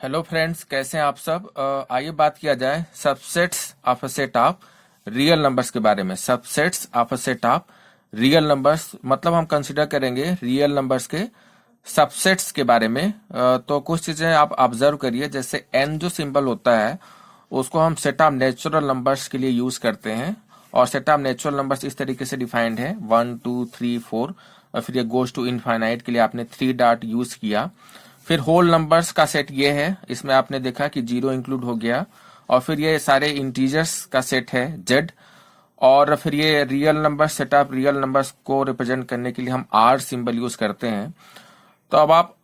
Hello friends, कैसे हैं आप सब। आइए बात किया जाए subsets of a set of real numbers के बारे में। Subsets of a set of real numbers मतलब हम कंसीडर करेंगे रियल नंबर्स के सबसेट्स के बारे में। तो कुछ चीजें आप ऑब्जर्व करिए। जैसे एन जो सिंबल होता है उसको हम सेट ऑफ नेचुरल नंबर्स के लिए यूज करते हैं, और सेट ऑफ नेचुरल नंबर्स इस तरीके से डिफाइंड है 1 2 3 4, और फिर ये गोज टू इनफाइनाइट के लिए आपने 3 डॉट यूज किया। फिर होल नंबर्स का सेट ये है, इसमें आपने देखा कि 0 इंक्लूड हो गया, और फिर ये सारे इंटीजर्स का सेट है जेड। और फिर ये real number set of real numbers को रिप्रेजेंट करने के लिए हम आर सिंबल यूज करते हैं। तो अब आप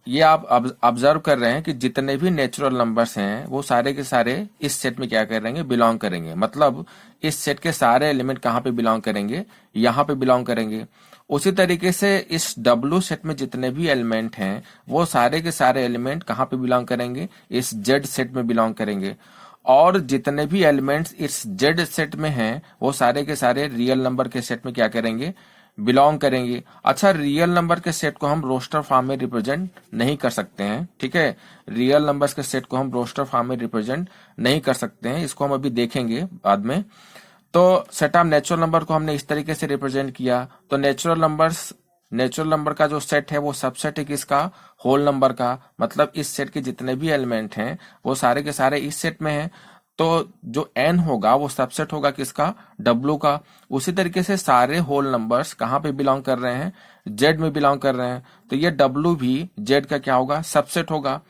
ऑब्जर्व कर रहे हैं कि जितने भी नेचुरल नंबर्स हैं वो सारे के सारे इस सेट में क्या करेंगे, बिलोंग करेंगे। मतलब इस सेट के सारे एलिमेंट कहाँ पे बिलोंग करेंगे, यहाँ पे बिलोंग करेंगे। उसी तरीके से इस डब्लू सेट में जितने भी एलिमेंट हैं वो सारे के सारे एलिमेंट कहाँ पे बिलोंग करेंगे, इस जेड सेट में बिलोंग करेंगे। और जितने भी एलिमेंट्स इस जेड सेट में हैं वो सारे के सारे रियल नंबर के सेट में क्या करेंगे, बिलोंग करेंगे। अच्छा, रियल नंबर के सेट को हम रोस्टर फॉर्म में रिप्रेजेंट नहीं कर सकते हैं, ठीक है। रियल नंबर्स के सेट को हम रोस्टर फॉर्म में रिप्रेजेंट नहीं कर सकते हैं, इसको हम अभी देखेंगे बाद में। तो सेट ऑफ नेचुरल नंबर को हमने इस तरीके से रिप्रेजेंट किया। तो नेचुरल नंबर का जो सेट है वो सबसेट है किसका, होल नंबर का। मतलब इस सेट के जितने भी एलिमेंट हैं वो सारे के सारे इस सेट में हैं। तो जो एन होगा वो सबसेट होगा किसका, डब्लू का। उसी तरीके से सारे होल नंबर्स कहाँ पे बिलोंग कर रहे हैं, जेड में बिलोंग कर रहे हैं। तो ये डब्लू भी जेड का क्या होगा, सबसेट होगा।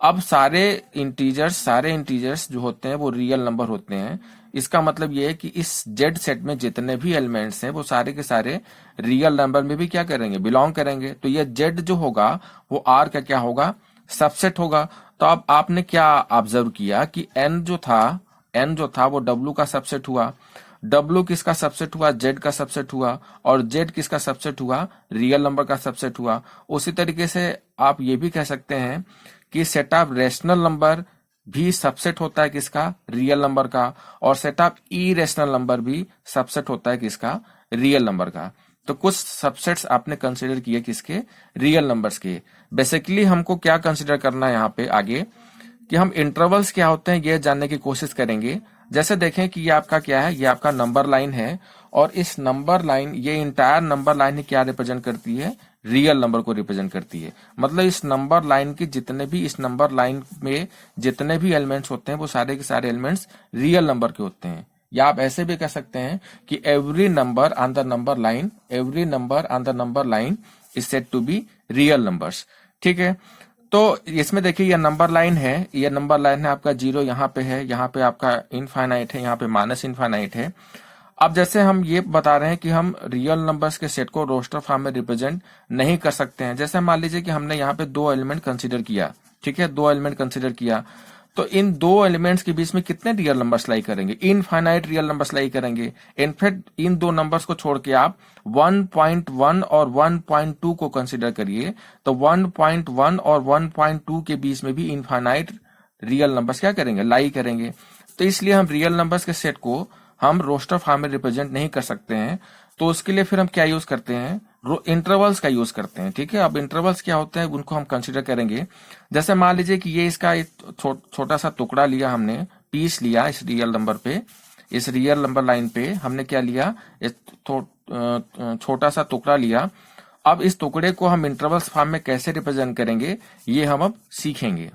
अब सारे इंटीजर्स जो होते हैं वो रियल नंबर होते हैं। इसका मतलब ये है कि इस जेड सेट में जितने भी एलिमेंट्स हैं वो सारे के सारे रियल नंबर में भी क्या करेंगे, बिलोंग करेंगे। तो ये जेड जो होगा वो आर का क्या होगा, सबसेट होगा। तो अब आपने क्या ऑब्जर्व किया कि एन जो था वो डब्लू का सबसेट हुआ। डब्लू किसका सबसेट हुआ, जेड का सबसेट हुआ। और जेड किसका सबसेट हुआ, रियल नंबर का सबसेट हुआ। उसी तरीके से आप ये भी कह सकते हैं कि सेट ऑफ रेशनल नंबर भी सबसेट होता है किसका, रियल नंबर का। और सेट ऑफ इरेशनल नंबर भी सबसेट होता है किसका, रियल नंबर का। तो कुछ सबसेट्स आपने कंसीडर किए किसके, रियल नंबर्स के। बेसिकली हमको क्या कंसीडर करना है यहाँ पे आगे, कि हम इंटरवल्स क्या होते हैं ये जानने की कोशिश करेंगे। जैसे देखें कि ये आपका क्या है, ये आपका नंबर लाइन है, और इस नंबर लाइन, ये इंटायर नंबर लाइन क्या रिप्रेजेंट करती है, रियल नंबर को रिप्रेजेंट करती है। मतलब इस नंबर लाइन के जितने भी, इस नंबर लाइन में जितने भी एलिमेंट्स होते हैं वो सारे के सारे एलिमेंट्स रियल नंबर के होते हैं। या आप ऐसे भी कह सकते हैं कि every number on the number line is said to be real numbers, ठीक है। तो इसमें देखिए ये नंबर लाइन है, ये नंबर लाइन है आपका 0 यहाँ पे है, यहाँ पे आपका इनफाइनाइट है, यहाँ पे माइनस इनफाइनाइट है। अब जैसे हम ये बता रहे हैं कि हम रियल नंबर्स के सेट को रोस्टर फॉर्म में रिप्रेजेंट नहीं कर सकते हैं। जैसे मान लीजिए कि हमने यहाँ पे 2 एलिमेंट कंसीडर किया, ठीक है, 2 एलिमेंट कंसीडर किया। तो इन 2 एलिमेंट्स के बीच में कितने रियल नंबर्स लाई करेंगे, इनफाइनाइट रियल नंबर्स लाई करेंगे। इनफैक्ट इन 2 नंबर्स को छोड़ के आप 1.1 और 1.2 को कंसीडर करिए, तो 1.1 और 1.2 के बीच में भी इनफाइनाइट रियल नंबर्स क्या करेंगे, लाई करेंगे। तो इसलिए हम रियल नंबर्स के सेट को हम रोस्टर फॉर्म में रिप्रेजेंट नहीं कर सकते हैं। तो उसके लिए फिर हम क्या यूज करते हैं, इंटरवल्स का यूज करते हैं, ठीक है। अब इंटरवल्स क्या होते हैं उनको हम कंसीडर करेंगे। जैसे मान लीजिए कि ये इसका एक छोटा सा टुकड़ा लिया, हमने पीस लिया इस रियल नंबर पे, इस रियल नंबर लाइन पे हमने क्या लिया, छोटा सा टुकड़ा लिया। अब इस टुकड़े को हम इंटरवल्स फॉर्म में कैसे रिप्रेजेंट करेंगे ये हम अब सीखेंगे।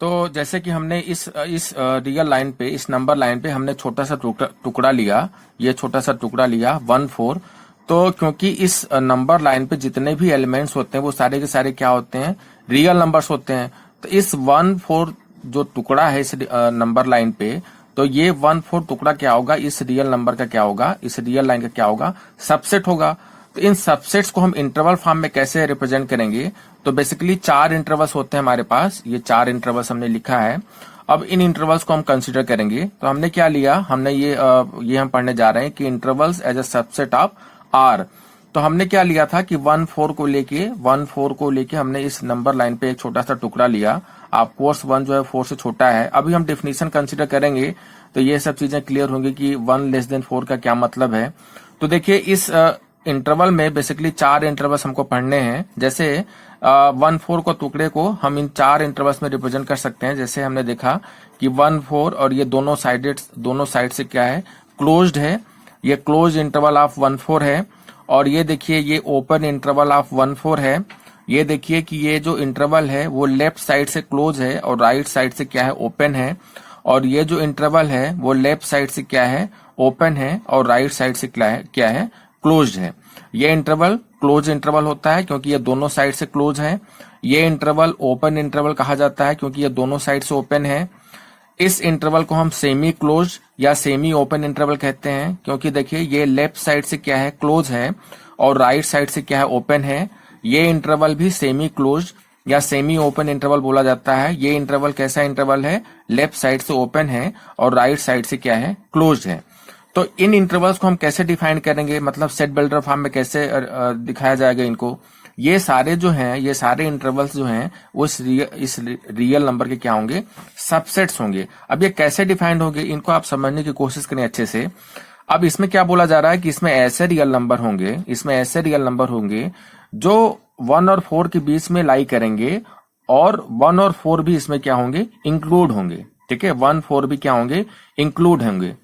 तो जैसे कि हमने इस रियल लाइन पे, इस नंबर लाइन पे हमने छोटा सा टुकड़ा लिया, ये छोटा सा टुकड़ा लिया 1 4। तो क्योंकि इस नंबर लाइन पे जितने भी एलिमेंट्स होते हैं वो सारे के सारे क्या होते हैं, रियल नंबर्स होते हैं। तो इस 1 4 जो टुकड़ा है इस नंबर लाइन पे, तो ये 1 4 टुकड़ा क्या होगा, इस रियल नंबर का क्या होगा, इस रियल लाइन का क्या होगा, सबसेट होगा। तो इन सबसेट्स को हम इंटरवल फॉर्म में कैसे रिप्रेजेंट करेंगे, तो बेसिकली 4 इंटरवल्स होते हैं हमारे पास, ये 4 इंटरवल्स हमने लिखा है। अब इन इंटरवल्स को हम कंसीडर करेंगे। तो हमने क्या लिया, हमने ये हम पढ़ने जा रहे हैं कि intervals as a subset of R. तो हमने क्या लिया था कि 1 4 को लेके हमने इस नंबर लाइन पे एक छोटा सा टुकड़ा लिया। आप कोर्स 1 जो है 4 से छोटा है। अभी हम डेफिनेशन कंसीडर करेंगे तो ये सब चीजें क्लियर होंगी कि 1 लेस देन 4 का क्या मतलब है। तो देखिए इस इंटरवल में बेसिकली 4 इंटरवल्स हमको पढ़ने हैं। जैसे 1/4 को टुकड़े को हम इन 4 इंटरवल्स में रिप्रेजेंट कर सकते हैं। जैसे हमने देखा कि 1/4 और ये दोनों साइड से क्या है, क्लोज्ड है, ये क्लोज इंटरवल ऑफ 1/4 है। और ये देखिए ये ओपन इंटरवल ऑफ 1/4 है। ये देखिए कि ये जो इंटरवल है वो लेफ्ट साइड से क्लोज है और राइट साइड से क्या है, ओपन है। और ये जो इंटरवल है वो लेफ्ट साइड से क्या है, ओपन है और राइट साइड से क्या है, क्लोज्ड है। ये इंटरवल क्लोज इंटरवल होता है क्योंकि ये दोनों साइड से क्लोज है। ये इंटरवल ओपन इंटरवल कहा जाता है क्योंकि ये दोनों साइड से ओपन है। इस इंटरवल को हम सेमी क्लोज या सेमी ओपन इंटरवल कहते हैं क्योंकि देखिए ये लेफ्ट साइड से क्या है, क्लोज है और राइट साइड से क्या है, ओपन है। ये इंटरवल भी सेमी क्लोज या सेमी ओपन इंटरवल बोला जाता है। ये इंटरवल कैसा इंटरवल है, लेफ्ट साइड से ओपन है और राइट साइड से क्या है, क्लोज है। तो इन इंटरवल्स को हम कैसे डिफाइन करेंगे, मतलब सेट बिल्डर फॉर्म में कैसे दिखाया जाएगा इनको। ये सारे जो हैं, ये सारे इंटरवल्स जो हैं वो इस रियल नंबर के क्या होंगे, सबसेट्स होंगे। अब ये कैसे डिफाइंड होंगे, इनको आप समझने की कोशिश करें अच्छे से। अब इसमें क्या बोला जा रहा है कि इसमें ऐसे रियल नंबर होंगे, इसमें ऐसे रियल नंबर होंगे जो 1 और 4 के बीच में लाई करेंगे और 1 और 4 भी इसमें क्या होंगे, इंक्लूड होंगे। ठीक है, 1, 4 भी क्या होंगे, इंक्लूड होंगे।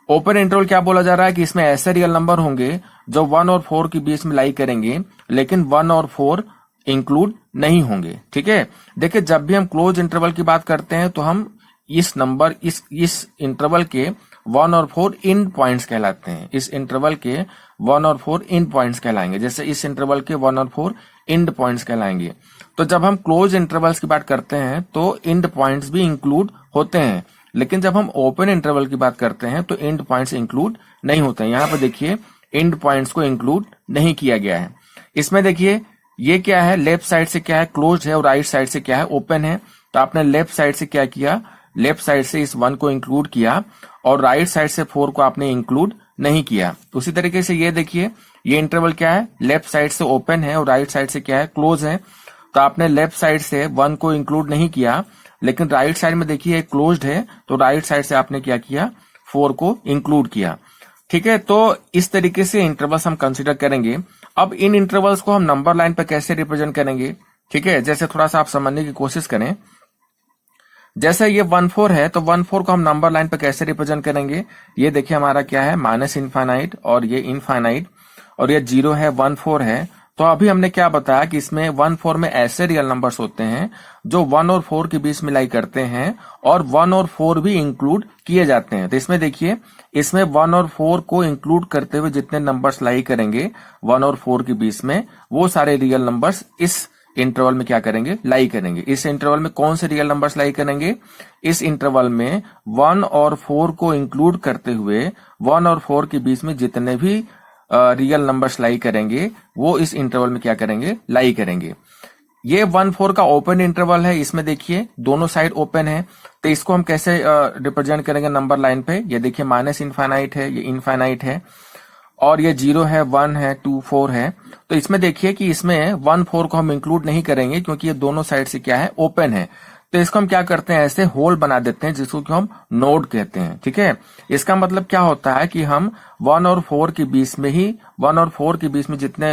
ओपन इंटरवल क्या बोला जा रहा है कि इसमें ऐसे रियल नंबर होंगे जो 1 और 4 के बीच में लाई करेंगे लेकिन 1 और 4 इंक्लूड नहीं होंगे। ठीक है, देखिए जब भी हम क्लोज इंटरवल की बात करते हैं तो हम इस नंबर इस इंटरवल के 1 और 4 इन पॉइंट्स कहलाते हैं। इस इंटरवल के 1 और 4 इन पॉइंट्स कहलाएंगे, जैसे इस इंटरवल के 1 और 4 इंड पॉइंट्स कहलाएंगे। तो जब हम क्लोज इंटरवल्स की बात करते हैं तो इंड पॉइंट्स भी इंक्लूड होते हैं, लेकिन जब हम ओपन इंटरवल की बात करते हैं तो इंड पॉइंट्स इंक्लूड नहीं होते हैं। यहाँ पर देखिए इंड पॉइंट्स को इंक्लूड नहीं किया गया है। इसमें देखिए ये क्या है, लेफ्ट साइड से क्या है, क्लोज है और राइट साइड से क्या है, ओपन है। तो आपने लेफ्ट साइड से क्या किया, लेफ्ट साइड से इस 1 को इंक्लूड किया और राइट साइड से 4 को आपने इंक्लूड नहीं किया। उसी तरीके से ये देखिए ये इंटरवल क्या है, लेफ्ट साइड से ओपन है और राइट साइड से क्या है, क्लोज है। तो आपने लेफ्ट साइड से 1 को इंक्लूड नहीं किया, लेकिन राइट साइड में देखिए क्लोज्ड है तो राइट साइड से आपने क्या किया, 4 को इंक्लूड किया। ठीक है, तो इस तरीके से इंटरवल्स हम कंसीडर करेंगे। अब इन इंटरवल्स को हम नंबर लाइन पर कैसे रिप्रेजेंट करेंगे। ठीक है, जैसे थोड़ा सा आप समझने की कोशिश करें। जैसे ये 1/4 है तो 1/4 को हम नंबर लाइन पर कैसे रिप्रेजेंट करेंगे। ये देखिए हमारा क्या है, माइनस इनफाइनाइट और ये इनफाइनाइट और ये 0 है, 1/4 है। तो अभी हमने क्या बताया कि इसमें 1/4 में ऐसे रियल नंबर्स होते हैं जो 1 और 4 के बीच में लाई करते हैं और 1 और 4 भी इंक्लूड किए जाते हैं। तो इसमें देखिए इसमें 1 और 4 को इंक्लूड करते हुए जितने नंबर्स लाई करेंगे 1 और 4 के बीच में, वो सारे रियल नंबर्स इस इंटरवल में क्या करेंगे, लाई करेंगे। इस इंटरवल में कौन से रियल नंबर्स लाई करेंगे, इस इंटरवल में 1 और 4 को इंक्लूड करते हुए 1 और 4 के बीच में जितने भी रियल नंबर्स लाई करेंगे वो इस इंटरवल में क्या करेंगे, लाई करेंगे। ये 1/4 का ओपन इंटरवल है, इसमें देखिए दोनों साइड ओपन है। तो इसको हम कैसे रिप्रेजेंट करेंगे नंबर लाइन पे। ये देखिए माइनस इनफाइनाइट है, ये इनफाइनाइट है और ये 0 है, 1 है, 2, 4 है। तो इसमें देखिए कि इसमें 1/4 को हम इंक्लूड नहीं करेंगे क्योंकि ये दोनों साइड से क्या है, ओपन है। तो इसको हम क्या करते हैं, ऐसे होल बना देते हैं जिसको कि हम नोड कहते हैं। ठीक है, इसका मतलब क्या होता है कि हम 1 और 4 के बीच में ही 1 और 4 के बीच में जितने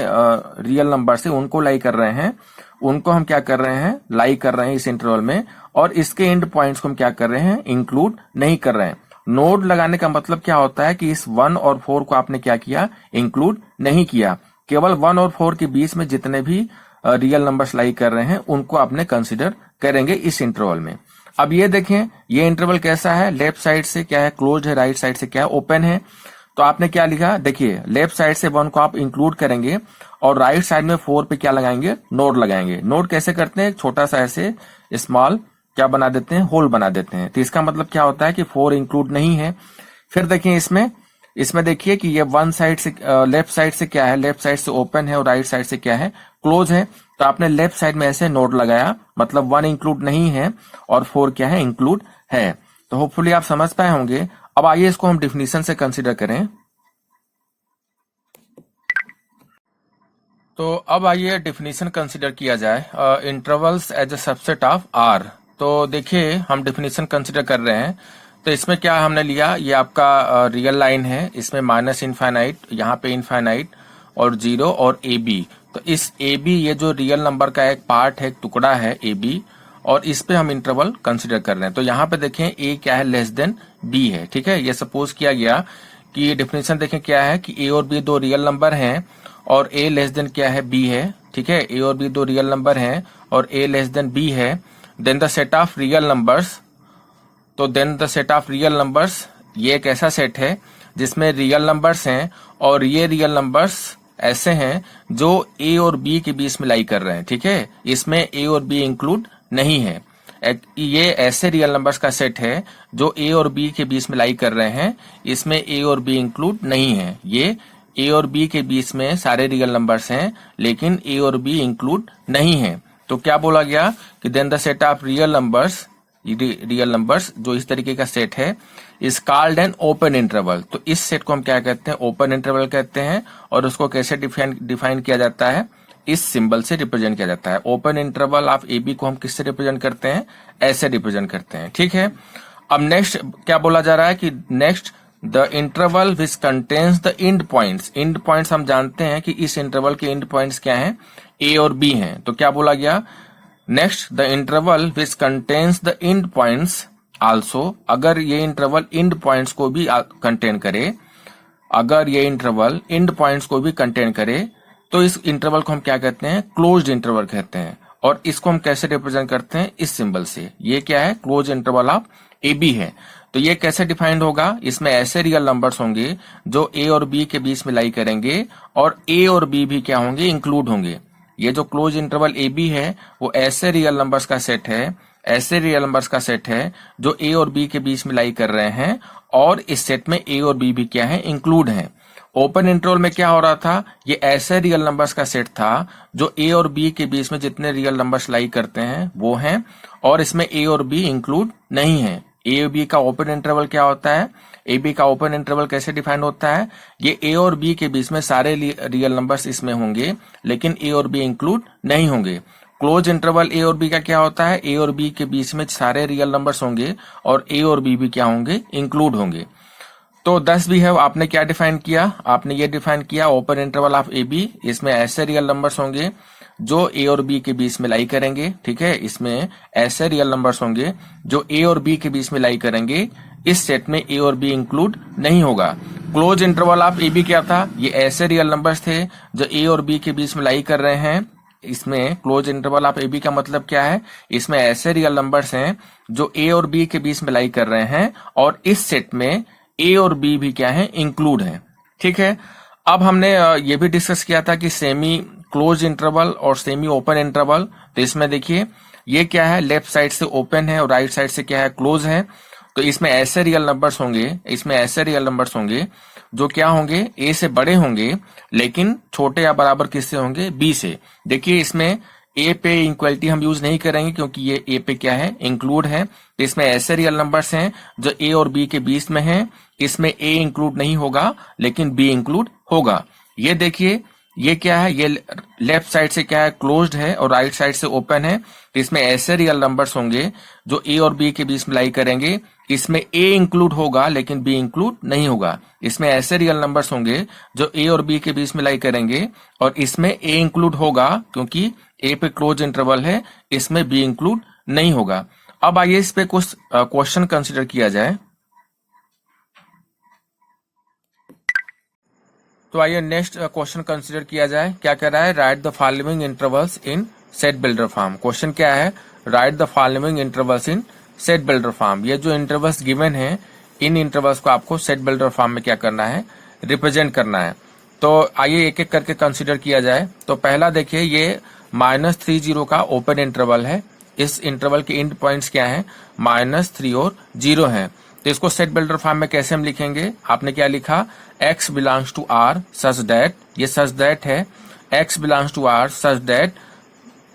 रियल नंबर है उनको लाई कर रहे हैं, उनको हम क्या कर रहे हैं, लाई कर रहे हैं इस इंटरवल में, और इसके एंड पॉइंट्स को हम क्या कर रहे हैं, इंक्लूड नहीं कर रहे हैं। नोड लगाने का मतलब क्या होता है कि इस 1 और 4 को आपने क्या किया, इंक्लूड नहीं किया। केवल 1 और 4 के बीच में जितने भी रियल नंबर्स लाई कर रहे हैं उनको आपने कंसिडर करेंगे इस इंटरवल में। अब ये देखें ये इंटरवल कैसा है, लेफ्ट साइड से क्या है, क्लोज है, राइट साइड से क्या है, ओपन है। तो आपने क्या लिखा, देखिए लेफ्ट साइड से 1 को आप इंक्लूड करेंगे और राइट साइड में 4 पे क्या लगाएंगे, नोड लगाएंगे। नोड कैसे करते हैं, छोटा सा ऐसे स्मॉल क्या बना देते हैं, होल बना देते हैं। तो इसका मतलब क्या होता है कि 4 इंक्लूड नहीं है। फिर देखिए इसमें देखिए कि ये 1 साइड से लेफ्ट साइड से क्या है, लेफ्ट साइड से ओपन है और राइट साइड से क्या है, क्लोज है। तो आपने लेफ्ट साइड में ऐसे नोड लगाया, मतलब 1 इंक्लूड नहीं है और 4 क्या है, इंक्लूड है। तो होपफुली आप समझ पाए होंगे। अब आइए इसको हम डिफिनीशन से कंसीडर करें। तो अब आइए डिफिनीशन कंसीडर किया जाए, intervals as a subset of R. तो देखिए हम डिफिनीशन कंसीडर कर रहे हैं। तो इसमें क्या हमने लिया, ये आपका रियल लाइन है, इसमें माइनस इनफाइनाइट, यहाँ पे इनफाइनाइट और 0 और AB। तो इस ए बी, ये जो रियल नंबर का एक पार्ट है, एक टुकड़ा है ए बी, और इस पे हम इंटरवल कंसिडर कर रहे हैं। तो यहाँ पे देखें ए क्या है, लेस देन बी है। ठीक है, ये सपोज किया गया कि डेफिनेशन देखें क्या है कि ए और बी दो रियल नंबर हैं और ए लेस देन क्या है, बी है। ठीक है, ए और बी दो रियल नंबर हैं और ए लेस देन बी है। Then the set of real numbers, तो then the set of real numbers, ये एक ऐसा सेट है जिसमें रियल नंबर्स हैं और ये रियल नंबर्स ऐसे हैं जो ए और बी के बीच में लाई कर रहे हैं। ठीक है, इसमें ए और बी इंक्लूड नहीं है। ये ऐसे रियल नंबर्स का सेट है जो ए और बी के बीच में लाई कर रहे हैं, इसमें ए और बी इंक्लूड नहीं है। ये ए और बी के बीच में सारे रियल नंबर्स हैं लेकिन ए और बी इंक्लूड नहीं है। तो क्या बोला गया कि then the set of real numbers जो इस तरीके का सेट है is called an open interval. तो इस सेट को हम क्या कहते हैं, ओपन इंटरवल कहते हैं। और उसको कैसे डिफाइन किया जाता है, इस सिंबल से रिप्रेजेंट किया जाता है। Open interval of A B को हम किससे रिप्रेजेंट करते हैं, ऐसे रिप्रेजेंट करते हैं। ठीक है, अब नेक्स्ट क्या बोला जा रहा है कि next the interval which contains the end points. And points हम जानते हैं कि इस इंटरवल के एंड पॉइंट्स क्या हैं, ए और बी हैं। तो क्या बोला गया, next the interval which contains the end points also. अगर ये इंटरवल एंड पॉइंट्स को भी कंटेन करे, अगर ये इंटरवल एंड पॉइंट्स को भी कंटेन करे तो इस इंटरवल को हम क्या कहते हैं, क्लोज्ड इंटरवल कहते हैं। और इसको हम कैसे रिप्रेजेंट करते हैं, इस सिंबल से। ये क्या है, close interval of A B है। तो ये कैसे डिफाइंड होगा, इसमें ऐसे रियल नंबर्स होंगे जो ए और बी के बीच में लाई करेंगे और ए और बी भी क्या होंगे, इंक्लूड होंगे। ये जो क्लोज इंटरवल ए बी है वो ऐसे रियल नंबर्स का सेट है, ऐसे रियल नंबर्स का सेट है जो ए और बी के बीच में लाई कर रहे हैं और इस सेट में ए और बी भी क्या है, इंक्लूड है। ओपन इंटरवल में क्या हो रहा था, ये ऐसे रियल नंबर्स का सेट था जो ए और बी के बीच में जितने रियल नंबर्स लाई करते हैं वो हैं और इसमें ए और बी इंक्लूड नहीं है। ए और बी का ओपन इंटरवल क्या होता है, ए बी का ओपन इंटरवल कैसे डिफाइन होता है, ये ए और बी के बीच में सारे रियल नंबर्स इसमें होंगे लेकिन ए और बी इंक्लूड नहीं होंगे। क्लोज इंटरवल ए और बी का क्या होता है, ए और बी के बीच में सारे रियल नंबर्स होंगे और ए और बी भी क्या होंगे, इंक्लूड होंगे। तो 10 भी है, आपने क्या डिफाइन किया, आपने ये डिफाइन किया open interval of A B, इसमें ऐसे रियल नंबर्स होंगे जो ए और बी के बीच में लाई करेंगे। ठीक है, इसमें ऐसे रियल नंबर्स होंगे जो ए और बी के बीच में लाई करेंगे, इस सेट में ए और बी इंक्लूड नहीं होगा। Close interval of A B क्या था, ये ऐसे रियल नंबर्स थे जो ए और बी के बीच में लाई कर रहे हैं। इसमें close interval of A B का मतलब क्या है, इसमें ऐसे रियल नंबर्स हैं जो ए और बी के बीच में लाई कर रहे हैं और इस सेट में ए और बी भी क्या है, इंक्लूड है। ठीक है, अब हमने ये भी डिस्कस किया था कि सेमी क्लोज इंटरवल और सेमी ओपन इंटरवल। तो इसमें देखिए ये क्या है, लेफ्ट साइड से ओपन है और राइट साइड से क्या है, क्लोज है। तो इसमें ऐसे रियल नंबर्स होंगे, इसमें ऐसे रियल नंबर्स होंगे जो क्या होंगे, ए से बड़े होंगे लेकिन छोटे या बराबर किससे होंगे, बी से। देखिए इसमें ए पे इक्वलिटी हम यूज नहीं करेंगे क्योंकि ये ए पे क्या है, इंक्लूड है। तो इसमें ऐसे रियल नंबर्स हैं जो ए और बी के बीच में हैं, इसमें ए इंक्लूड नहीं होगा लेकिन बी इंक्लूड होगा। ये देखिए ये क्या है, ये लेफ्ट साइड से क्या है, क्लोज्ड है और राइट साइड से ओपन है। तो इसमें ऐसे रियल नंबर्स होंगे जो ए और बी के बीच में लाई करेंगे, इसमें ए इंक्लूड होगा लेकिन बी इंक्लूड नहीं होगा। इसमें ऐसे रियल नंबर्स होंगे जो ए और बी के बीच में लाई करेंगे और इसमें ए इंक्लूड होगा क्योंकि ए पे क्लोज इंटरवल है, इसमें बी इंक्लूड नहीं होगा। अब आइए इस पे कुछ क्वेश्चन कंसिडर किया जाए। तो आइए नेक्स्ट क्वेश्चन कंसिडर किया जाए। क्या कह रहा है, write the following intervals in set builder form. Question क्या है, write the following intervals in set builder form. ये जो इंटरवल्स गिवन है इन इंटरवल्स को आपको सेट बिल्डर फॉर्म में क्या करना है, रिप्रेजेंट करना है। तो आइए एक एक करके कंसिडर किया जाए। तो पहला देखिए ये -30 का ओपन इंटरवल है। इस इंटरवल के एंड पॉइंट्स क्या है, -3 और 0 है। तो इसको सेट बिल्डर फॉर्म में कैसे हम लिखेंगे, आपने क्या लिखा, x belongs to r such that, ये सच दैट है, x belongs to r such that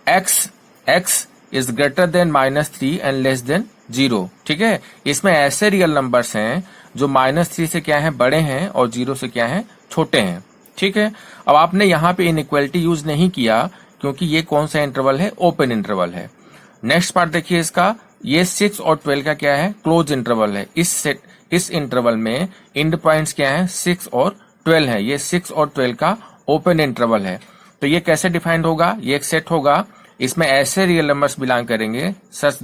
x is greater than -3 and less than 0। ठीक है, इसमें ऐसे रियल नंबर्स हैं जो -3 से क्या है, बड़े हैं और 0 से क्या है, छोटे हैं। ठीक है, अब आपने यहाँ पे इनइक्वालिटी यूज नहीं किया क्योंकि ये कौन सा इंटरवल है, ओपन इंटरवल है। नेक्स्ट पार्ट देखिए इसका, ये 6 और 12 का क्या है, क्लोज इंटरवल है। इस इंटरवल में एंड पॉइंट्स क्या है, 6 और 12 है। ये 6 और 12 का ओपन इंटरवल है। तो ये कैसे डिफाइंड होगा, ये एक सेट होगा, इसमें ऐसे रियल नंबर्स बिलोंग करेंगे सच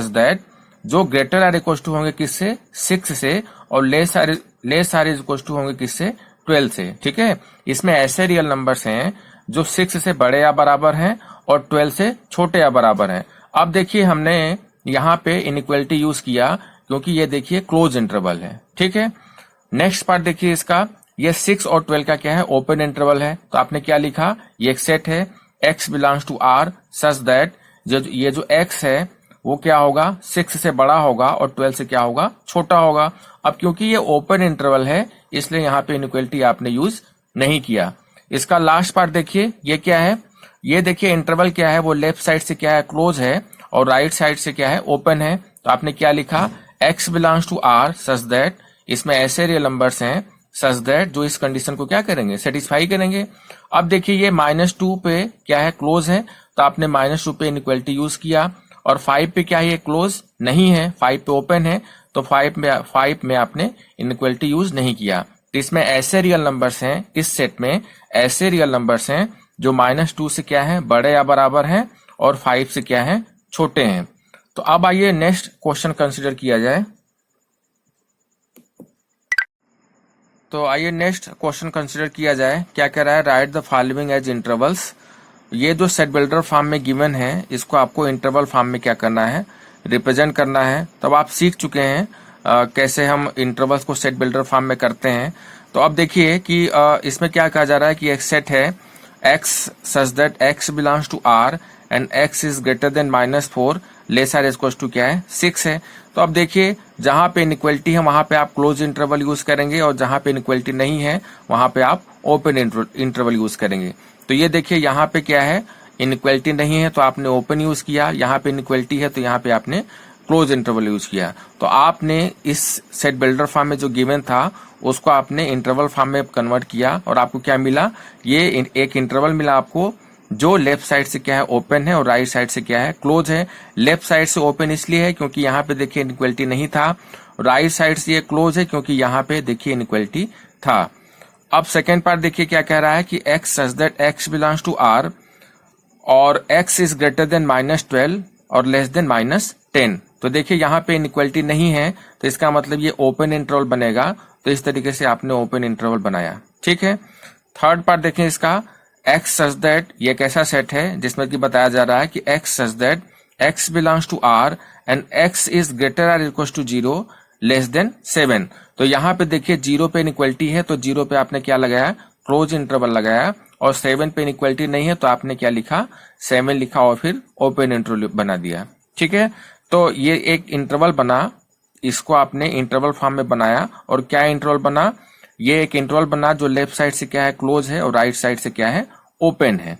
दैट जो ग्रेटर आर इक्वल टू होंगे किससे, 6 से, और लेस आर इक्वल टू होंगे किससे, 12 से। ठीक है, इसमें ऐसे रियल नंबर्स हैं जो 6 से बड़े या बराबर हैं और 12 से छोटे या बराबर हैं। अब देखिए हमने यहाँ पे इनइक्वालिटी यूज किया क्योंकि ये देखिए क्लोज इंटरवल है। ठीक है, नेक्स्ट पार्ट देखिए इसका, ये 6 और 12 का क्या है, ओपन इंटरवल है। तो आपने क्या लिखा, ये एक सेट है x belongs to r such that ये जो x है वो क्या होगा, 6 से बड़ा होगा और 12 से क्या होगा, छोटा होगा। अब क्योंकि ये ओपन इंटरवल है इसलिए यहाँ पे इनइक्वालिटी आपने यूज नहीं किया। इसका लास्ट पार्ट देखिए, ये क्या है, ये देखिए इंटरवल क्या है, वो लेफ्ट साइड से क्या है, क्लोज है, और राइट साइड से क्या है, ओपन है। तो आपने क्या लिखा, x belongs to r such that, इसमें ऐसे रियल नंबर्स हैं सच दैट जो इस कंडीशन को क्या करेंगे, सेटिस्फाई करेंगे। अब देखिए ये -2 पे क्या है, क्लोज है, तो आपने -2 पे इनइक्वालिटी यूज किया, और 5 पे क्या है, ये क्लोज नहीं है, 5 पे ओपन है, तो 5 में आपने इनइक्वालिटी यूज नहीं किया। तो इसमें ऐसे रियल नंबर्स हैं, इस सेट में ऐसे रियल नंबर्स हैं जो -2 से क्या है, बड़े या बराबर हैं, और 5 से क्या है, छोटे हैं। तो अब आइए नेक्स्ट क्वेश्चन कंसिडर किया जाए। तो आइए नेक्स्ट क्वेश्चन कंसिडर किया जाए। क्या कह रहा है, write the following as intervals. ये जो सेट बिल्डर फॉर्म में गिवन है इसको आपको इंटरवल फॉर्म में क्या करना है, रिप्रेजेंट करना है। तब आप सीख चुके हैं कैसे हम इंटरवल्स को सेट बिल्डर फॉर्म में करते हैं। तो अब देखिए कि इसमें क्या कहा जा रहा है कि एक सेट है x such that x belongs to r and x is greater than -4 less or equal to क्या है, 6 है। तो अब देखिए जहां पे इनइक्वालिटी है वहां पे आप क्लोज इंटरवल यूज करेंगे, और जहां पे इनइक्वालिटी नहीं है वहां पे आप ओपन इंटरवल यूज करेंगे। तो ये देखिए यहाँ पे क्या है, इनइक्वालिटी नहीं है तो आपने ओपन यूज किया, यहाँ पे इनइक्वालिटी है तो यहाँ पे आपने क्लोज इंटरवल यूज किया। तो आपने इस सेट बिल्डर फॉर्म में जो गिवन था उसको आपने इंटरवल फॉर्म में कन्वर्ट किया, और आपको क्या मिला, ये एक इंटरवल मिला आपको जो लेफ्ट साइड से क्या है, ओपन है, और राइट साइड से क्या है, क्लोज है। लेफ्ट साइड से ओपन इसलिए है क्योंकि यहाँ पे देखिए इनइक्वालिटी नहीं था, राइट साइड से ये क्लोज है क्योंकि यहाँ पे देखिए इनइक्वालिटी था। अब सेकेंड पार्ट देखिए क्या कह रहा है कि x such that x belongs to r और x इज ग्रेटर देन -12 और लेस देन -10। तो देखिए यहाँ पे इनइक्वालिटी नहीं है तो इसका मतलब ये ओपन इंटरवल बनेगा। तो इस तरीके से आपने ओपन इंटरवल बनाया। ठीक है, थर्ड पार्ट देखें इसका, x सच दैट, ये एक ऐसा सेट है जिसमें कि बताया जा रहा है कि x such that x belongs to r and x is greater or equal to 0 less than 7। तो यहाँ पे देखिए 0 पे इनइक्वालिटी है तो 0 पे आपने क्या लगाया, क्लोज इंटरवल लगाया, और 7 पे इनइक्वालिटी नहीं है तो आपने क्या लिखा, 7 लिखा और फिर ओपन इंटरवल बना दिया। ठीक है, तो ये एक इंटरवल बना, इसको आपने इंटरवल फॉर्म में बनाया, और क्या इंटरवल बना, ये एक इंटरवल बना जो लेफ्ट साइड से क्या है, क्लोज है, और राइट साइड से क्या है, ओपन है।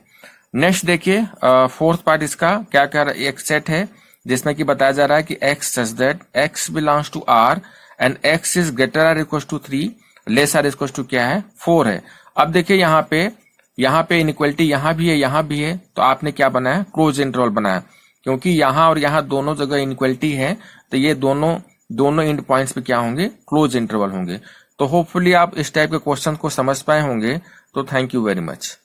नेक्स्ट देखिए फोर्थ पार्ट इसका क्या कह रहा है, एक सेट है जिसमें कि बताया जा रहा है कि x such that x belongs to r and x is greater or equal to 3 less or equal to क्या है, 4 है। अब देखिए यहाँ पे इनइक्वालिटी यहाँ भी है तो आपने क्या बनाया, क्लोज इंटरवल बनाया, क्योंकि यहाँ और यहाँ दोनों जगह इनइक्वालिटी है तो ये दोनों एंड पॉइंट्स पे क्या होंगे, क्लोज इंटरवल होंगे। तो होपफुली आप इस टाइप के क्वेश्चन को समझ पाए होंगे। तो थैंक यू वेरी मच।